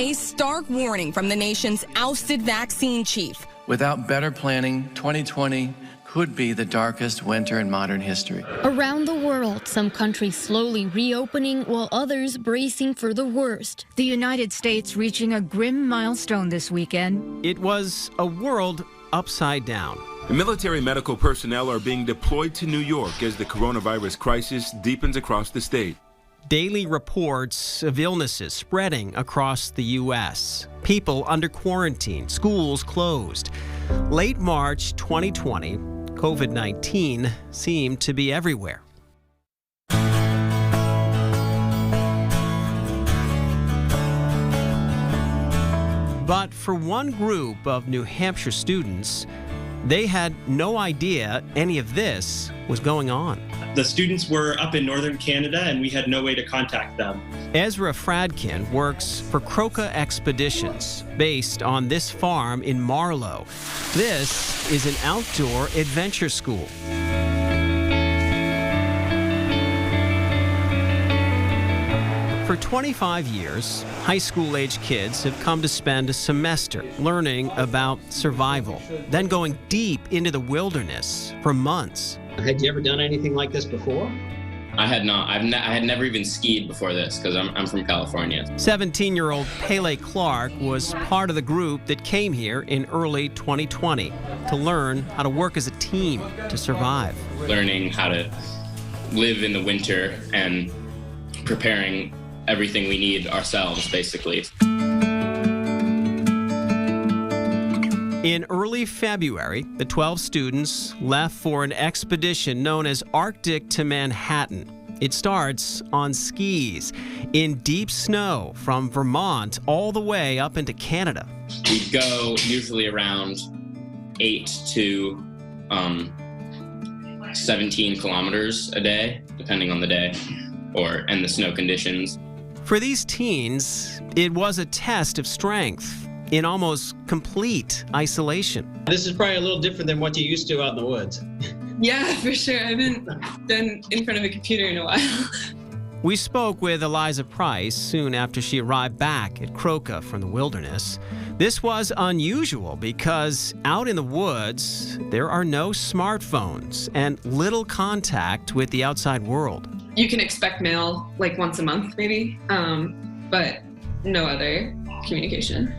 A stark warning from the nation's ousted vaccine chief. Without better planning, 2020 could be the darkest winter in modern history. Around the world, some countries slowly reopening while others bracing for the worst. The United States reaching a grim milestone this weekend. It was a world upside down. Military medical personnel are being deployed to New York as the coronavirus crisis deepens across the state. Daily reports of illnesses spreading across the U.S. People under quarantine, schools closed. Late March 2020, COVID-19 seemed to be everywhere. But for one group of New Hampshire students, they had no idea any of this was going on. The students were up in northern Canada and we had no way to contact them. Ezra Fradkin works for Croca Expeditions, based on this farm in Marlow. This is an outdoor adventure school. For 25 years, high school-age kids have come to spend a semester learning about survival, then going deep into the wilderness for months. Had you ever done anything like this before? I had not. I had never even skied before this because I'm from California. 17-year-old Pele Clark was part of the group that came here in early 2020 to learn how to work as a team to survive. Learning how to live in the winter and preparing everything we need ourselves, basically. In early February, the 12 students left for an expedition known as Arctic to Manhattan. It starts on skis in deep snow from Vermont all the way up into Canada. We go usually around 8 to 17 kilometers a day, depending on the day and the snow conditions. For these teens, it was a test of strength in almost complete isolation. This is probably a little different than what you used to out in the woods. Yeah, for sure. I haven't been in front of a computer in a while. We spoke with Eliza Price soon after she arrived back at Croca from the wilderness. This was unusual because out in the woods, there are no smartphones and little contact with the outside world. You can expect mail like once a month maybe, but no other communication.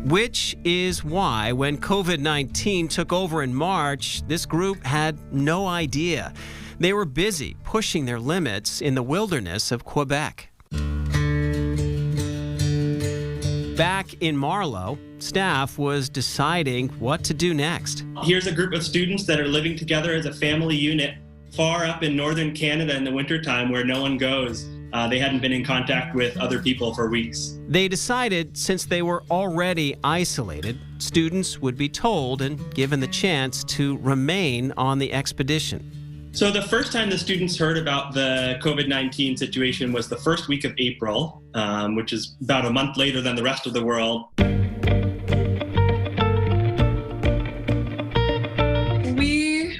Which is why when COVID-19 took over in March, this group had no idea. They were busy pushing their limits in the wilderness of Quebec. Back in Marlow, staff was deciding what to do next. Here's a group of students that are living together as a family unit far up in northern Canada in the wintertime where no one goes. They hadn't been in contact with other people for weeks. They decided since they were already isolated, students would be told and given the chance to remain on the expedition. So the first time the students heard about the COVID-19 situation was the first week of April, which is about a month later than the rest of the world. We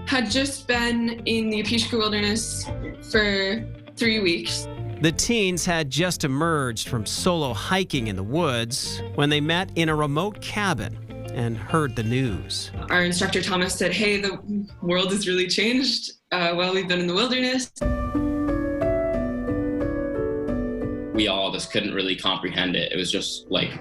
had just been in the Apishka Wilderness for 3 weeks. The teens had just emerged from solo hiking in the woods when they met in a remote cabin and heard the news. Our instructor Thomas said, hey, the world has really changed while we've been in the wilderness. We all just couldn't really comprehend it. It was just like,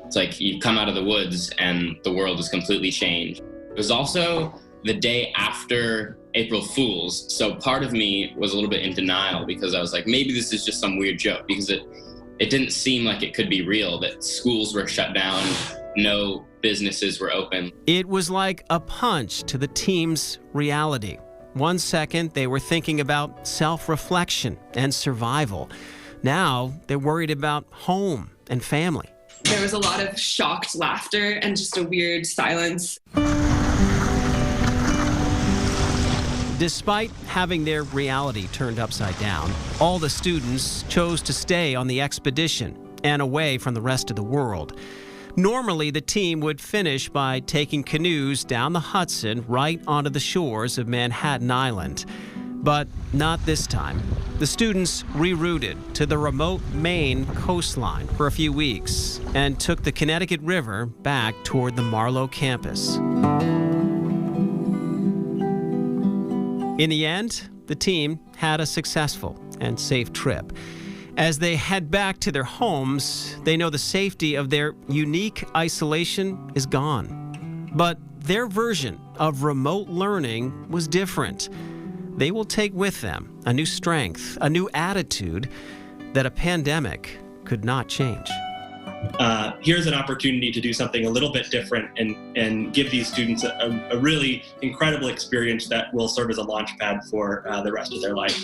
it's like you come out of the woods and the world has completely changed. It was also the day after April Fool's, so part of me was a little bit in denial because I was like, maybe this is just some weird joke, because it didn't seem like it could be real, that schools were shut down, no businesses were open. It was like a punch to the team's reality. 1 second, they were thinking about self-reflection and survival. Now, they're worried about home and family. There was a lot of shocked laughter and just a weird silence. Despite having their reality turned upside down, all the students chose to stay on the expedition and away from the rest of the world. Normally, the team would finish by taking canoes down the Hudson right onto the shores of Manhattan Island. But not this time. The students rerouted to the remote Maine coastline for a few weeks and took the Connecticut River back toward the Marlow campus. In the end, the team had a successful and safe trip. As they head back to their homes, they know the safety of their unique isolation is gone. But their version of remote learning was different. They will take with them a new strength, a new attitude that a pandemic could not change. Here's an opportunity to do something a little bit different and give these students a really incredible experience that will serve as a launch pad for the rest of their life.